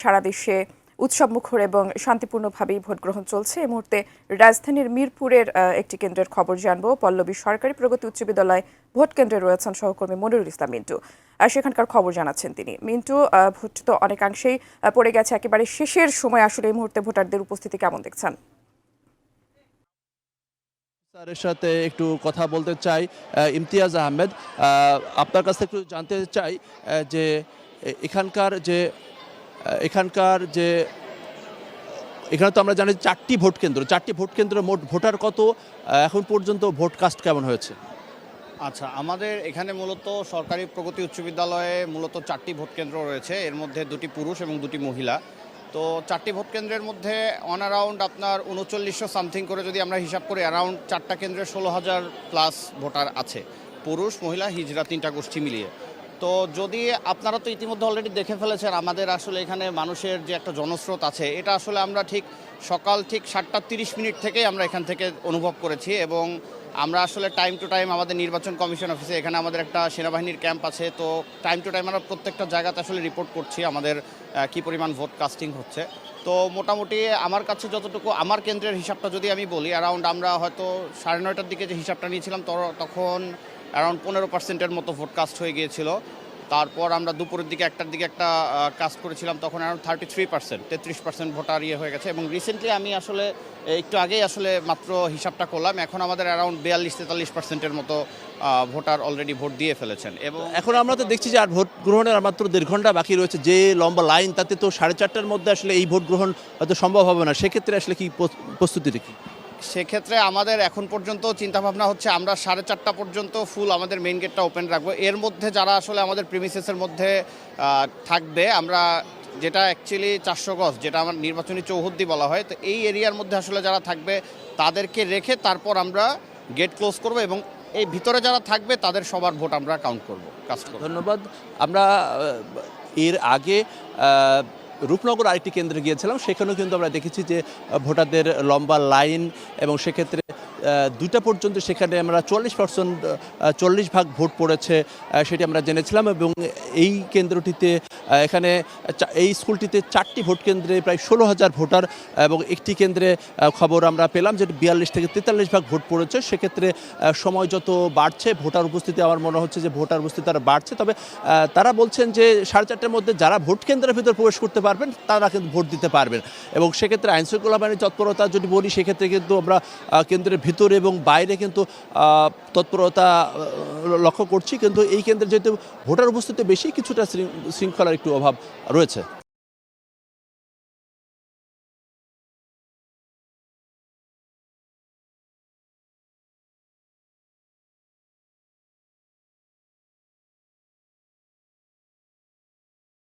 সারা দেশে উৎসবমুখর এবং শান্তিপূর্ণভাবেই ভোট গ্রহণ চলছে। এই মুহূর্তে রাজধানীর মিরপুরের একটি কেন্দ্রের খবর জানবো। পল্লবী সরকারি প্রগতি উচ্চ বিদ্যালয় ভোট কেন্দ্রে রয়েছেন সহকর্মী মনিরুল ইসলাম মিন্টু। সেখানকার খবর জানাচ্ছেন তিনি। মিন্টু, ভোট তো অনেকাংশেই পড়ে গেছে, একেবারে শেষের সময় আসলে এই মুহূর্তে ভোটারদের উপস্থিতি কেমন দেখছেন? স্যারের সাথে একটু কথা বলতে চাই। ইমতিয়াজ আহমেদ, আপনার কাছে একটু জানতে চাই যে এখানকার যে এখানে তো আমরা জানি চারটি ভোট কেন্দ্র, মোট ভোটার কত? এখন পর্যন্ত ভোট কাস্ট কেমন হয়েছে? আচ্ছা, আমাদের এখানে মূলত সরকারি প্রগতি উচ্চ বিদ্যালয়ে মূলত 4টি ভোট কেন্দ্র রয়েছে। এর মধ্যে 2টি পুরুষ এবং 2টি মহিলা। তো 4টি ভোট কেন্দ্রের মধ্যে অন অ্যারাউন্ড আপনার 3900 সামথিং করে যদি আমরা হিসাব করি, অ্যারাউন্ড 4টা কেন্দ্রে 16,000 প্লাস ভোটার আছে, পুরুষ মহিলা হিজড়া 3টা গোষ্ঠী মিলিয়ে। তো যদি আপনারা তো ইতিমধ্যে অলরেডি দেখে ফেলেছেন আমাদের আসলে এখানে মানুষের যে একটা জনস্রোত আছে, এটা আসলে আমরা সকাল 7টা 30 মিনিট থেকেই আমরা এখান থেকে অনুভব করেছি। এবং আমরা আসলে টাইম টু টাইম আমাদের নির্বাচন কমিশন অফিসে, এখানে আমাদের একটা সেনাবাহিনীর ক্যাম্প আছে, তো টাইম টু টাইম আমরা প্রত্যেকটা জায়গাতে আসলে রিপোর্ট করছি আমাদের কী পরিমাণ ভোট কাস্টিং হচ্ছে। তো মোটামুটি আমার কাছে যতটুকু, আমার কেন্দ্রের হিসাবটা যদি আমি বলি, অ্যারাউন্ড আমরা হয়তো 9:30টার দিকে যে হিসাবটা নিয়েছিলাম তখন অ্যারাউন্ড 15% মতো ভোট কাস্ট হয়ে গিয়েছিল। তারপর আমরা দুপুরের দিকে 1টার দিকে একটা কাস্ট করেছিলাম, তখন অ্যারাউন্ড 33% ভোটার হয়ে গেছে। এবং রিসেন্টলি আমি আসলে একটু আগেই আসলে মাত্র হিসাবটা করলাম, এখন আমাদের অ্যারাউন্ড 42-43% মতো ভোটার অলরেডি ভোট দিয়ে ফেলেছেন। এবং এখন আমরা তো দেখছি যে আর ভোট গ্রহণের আর মাত্র 1.5 ঘন্টা বাকি রয়েছে। যে লম্বা লাইন, তাতে তো 4:30টার মধ্যে আসলে এই ভোট গ্রহণ হয়তো সম্ভব হবে না। সেক্ষেত্রে আসলে কি প্রস্তুতি কি? সেক্ষেত্রে আমাদের এখন পর্যন্ত চিন্তাভাবনা হচ্ছে আমরা 4:30টা পর্যন্ত ফুল আমাদের মেইন গেটটা ওপেন রাখবো। এর মধ্যে যারা আসলে আমাদের প্রিমিসেসের মধ্যে থাকবে, আমরা যেটা অ্যাকচুয়ালি 400 গজ, যেটা আমার নির্বাচনী চৌহদ্দি বলা হয়, তো এই এরিয়ার মধ্যে আসলে যারা থাকবে তাদেরকে রেখে তারপর আমরা গেট ক্লোজ করব এবং এই ভিতরে যারা থাকবে তাদের সবার ভোট আমরা কাউন্ট করব, কাস্ট করব। ধন্যবাদ। আমরা এর আগে রূপনগর আরেকটি কেন্দ্রে গিয়েছিলাম, সেখানেও কিন্তু আমরা দেখেছি যে ভোটারদের লম্বা লাইন, এবং সেক্ষেত্রে 2টা পর্যন্ত সেখানে আমরা 40% ভোট পড়েছে সেটি আমরা জেনেছিলাম। এবং এই কেন্দ্রটিতে এই স্কুলটিতে 4টি ভোট কেন্দ্রে প্রায় 16,000 ভোটার, এবং একটি কেন্দ্রে খবর আমরা পেলাম যে 42-43% ভোট পড়েছে। সেক্ষেত্রে সময় যত বাড়ছে ভোটার উপস্থিতি, আমার মনে হচ্ছে যে ভোটার উপস্থিতি তারা বাড়ছে। তবে তারা বলছেন যে 4:30টার মধ্যে যারা ভোট কেন্দ্রের ভিতরে প্রবেশ করতে পারবেন তারা কিন্তু ভোট দিতে পারবেন। এবং সেক্ষেত্রে আইনশৃঙ্খলা বাহিনীর তৎপরতা যদি বলি, সেক্ষেত্রে কিন্তু আমরা কেন্দ্রের ভিতরে এবং বাইরে কিন্তু তৎপরতা লক্ষ্য করছি। কিন্তু এই কেন্দ্রে যেহেতু ভোটার উপস্থিতি বেশি, কিছুটা শৃঙ্খলার একটু অভাব রয়েছে।